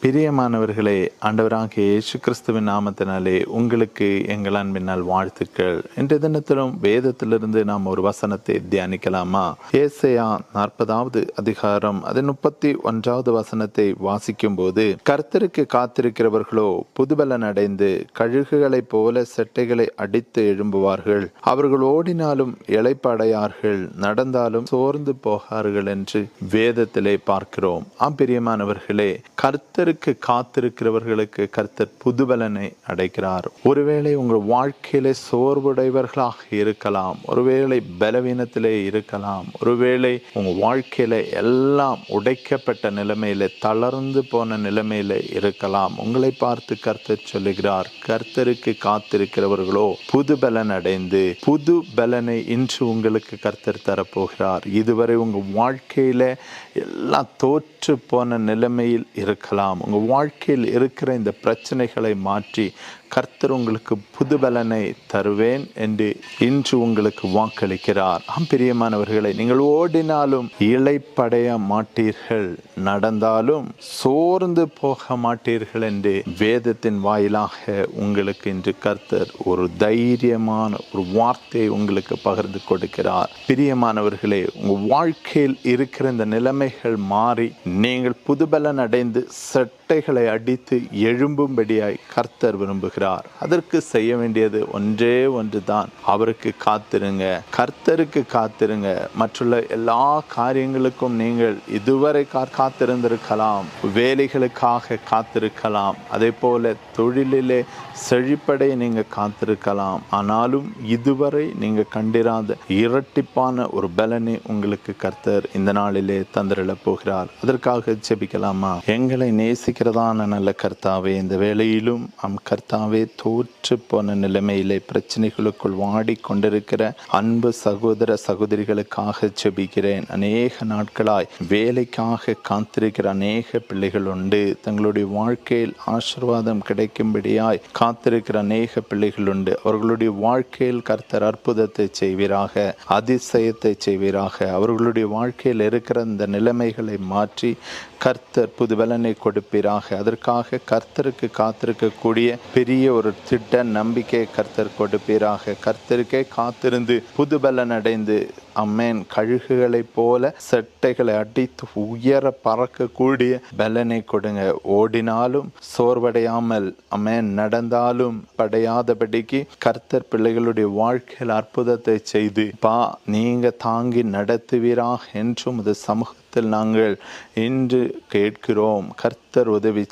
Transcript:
பிரியமானவர்களே, ஆண்டவராகிய இயேசு கிறிஸ்துவின் நாமத்தினாலே உங்களுக்கு எங்கள் அன்பினால் வாழ்த்துக்கள். இன்றைய தினத்திலும் வேதத்திலிருந்து நாம் ஒரு வசனத்தை தியானிக்கலாமா? ஏசாயா 40வது அதிகாரம் அதன் 31வது வசனத்தை வாசிக்கும் போது, கர்த்தருக்கு காத்திருக்கிறவர்களோ புதுபலன் அடைந்து கழுகுகளைப் போல செட்டைகளை அடித்து எழும்புவார்கள். அவர்கள் ஓடினாலும் இளைப்படையார்கள், நடந்தாலும் சோர்ந்து போகார்கள் என்று வேதத்திலே பார்க்கிறோம். பிரியமானவர்களே, கர்த்தருக்கு காத்திருக்கிறவர்களுக்கு கர்த்தர் புதுபலனை அடைக்கிறார். ஒருவேளை உங்கள் வாழ்க்கையிலே சோர்வுடையவர்களாக இருக்கலாம், ஒருவேளை பலவீனத்திலே இருக்கலாம், ஒருவேளை உங்க வாழ்க்கையில எல்லாம் உடைக்கப்பட்ட நிலைமையில, தளர்ந்து போன நிலைமையில இருக்கலாம். உங்களை பார்த்து கர்த்தர் சொல்லுகிறார், கர்த்தருக்கு காத்திருக்கிறவர்களோ புதுபலன் அடைந்து, புது பலனை இன்று உங்களுக்கு கர்த்தர் தரப்போகிறார். இதுவரை உங்க வாழ்க்கையில எல்லாம் தோற்று போன நிலைமையில் இருக்கலாம். உங்க வாழ்க்கையில் இருக்கிற இந்த பிரச்சனைகளை மாற்றி கர்த்தர் உங்களுக்கு புதுபலனை தருவேன் என்று இன்று உங்களுக்கு வாக்களிக்கிறார். பிரியமானவர்களை, நீங்கள் ஓடினாலும் இளைப்படைய மாட்டீர்கள், நடந்தாலும் சோர்ந்து போக மாட்டீர்கள் என்று வேதத்தின் வாயிலாக உங்களுக்கு இன்று கர்த்தர் ஒரு தைரியமான ஒரு வார்த்தையை உங்களுக்கு பகிர்ந்து கொடுக்கிறார். பிரியமானவர்களே, உங்க வாழ்க்கையில் இருக்கிற இந்த நிலைமைகள் மாறி நீங்கள் புதுபலன் அடைந்து செட்டைகளை அடித்து எழும்பும்படியாய் கர்த்தர் விரும்புகிறார். அதற்கு செய்ய வேண்டியது ஒன்றே ஒன்றுதான், அவருக்கு காத்திருங்க, கர்த்தருக்கு காத்திருங்க. மற்றுள்ள எல்லா காரியங்களுக்கும் நீங்கள் இதுவரை காத்திருந்திருக்கலாம், வேலைகளுக்காக காத்திருக்கலாம், அதே போல தொழிலிலே செழிப்படைய நீங்க காத்திருக்கலாம். ஆனாலும் இதுவரை நீங்க கண்டிராத இரட்டிப்பான ஒரு பலனை உங்களுக்கு கர்த்தர் இந்த நாளிலே தந்திரள போகிறார். அதற்காக ஜெபிக்கலாமா? எங்களை நேசிக்கிறதான நல்ல கர்த்தாவே, இந்த வேளையிலும் கர்த்தாவே, தோற்று போன நிலைமையிலே பிரச்சனைகளுக்குள் வாடிக்கொண்டிருக்கிற அன்பு சகோதர சகோதரிகளுக்காக ஜெபிக்கிறேன். அநேக நாட்களாய் வேலைக்காக காத்திருக்கிற அநேக பிள்ளைகள் உண்டு. தங்களுடைய வாழ்க்கையில் ஆசீர்வாதம் கிடைக்கும்படியாய் காத்திருக்கிற அநேக பிள்ளைகள் உண்டு. அவர்களுடைய வாழ்க்கையில் கர்த்தர் அற்புதத்தை செய்வீராக, அதிசயத்தை செய்வீராக. அவர்களுடைய வாழ்க்கையில் இருக்கிற இந்த நிலைமைகளை மாற்றி கர்த்தர் புதுபலனை கொடுப்பீராக. அதற்காக கர்த்தருக்கு காத்திருக்கக்கூடிய பெரிய ஒரு திட்ட நம்பிக்கை கர்த்தர் கொடுப்பீராக. கர்த்தருக்கே காத்திருந்து புதுபலன் அடைந்து அம்மேன் கழுகுகளைப் போல செட்டைகளை அடித்து உயர பறக்கக்கூடிய பலனை கொடுங்க. ஓடினாலும் சோர்வடையாமல், அம்மேன் நடந்தாலும் படையாதபடிக்கு கர்த்தர் பிள்ளைகளுடைய வாழ்க்கையில் அற்புதத்தை செய்து நீங்க தாங்கி நடத்துவீராக என்றும் அது சமூகத்தில் நாங்கள் இன்று கேட்கிறோம். கர்த்தர் உதவி